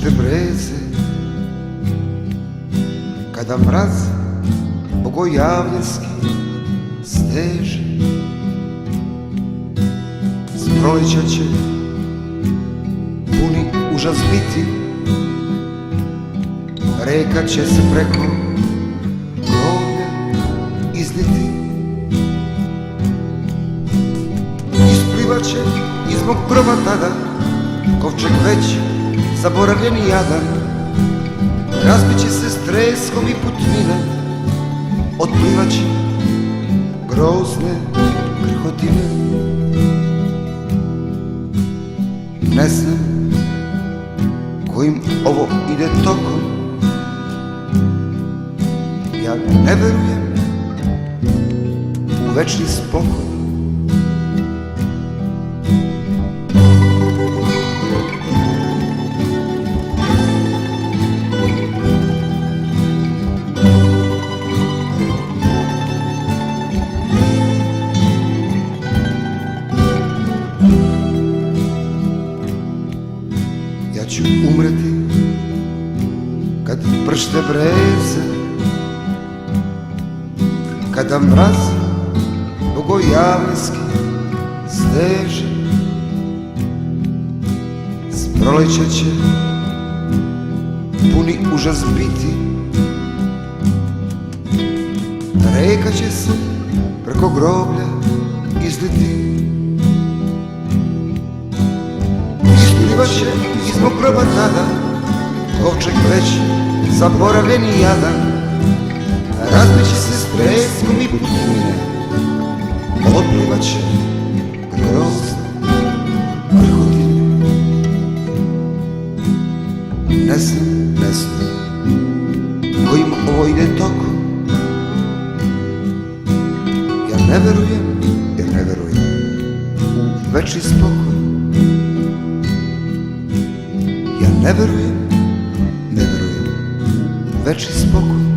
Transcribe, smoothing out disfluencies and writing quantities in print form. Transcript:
pršte breze, kada mraz bogojavljanski steže. S proleća će puni užas biti, reka će se preko groblja izliti. Isplivaće iz mog groba tada kovčeg već zaboravljeni jadan. Razbiće se s treskom i putnine, otplivaće grozne krhotine. Ne znam kojim ovo ide tokom, ja ne verujem u večni spokoj. Ja ću umreti kad pršte breze, kada mraz bogojavljanski steže. S proleća će puni užas biti, reka će se preko groblja izliti. Isplivaće iz mog groba tada kovčeg već zaboravljeni jadan. Razbiće se s treskom i putnine, otplivaće grozne krhotine. Ne znam kojim ovo ide tokom, ja ne verujem u večni spokoj. Ja ne verujem u večni spokoj.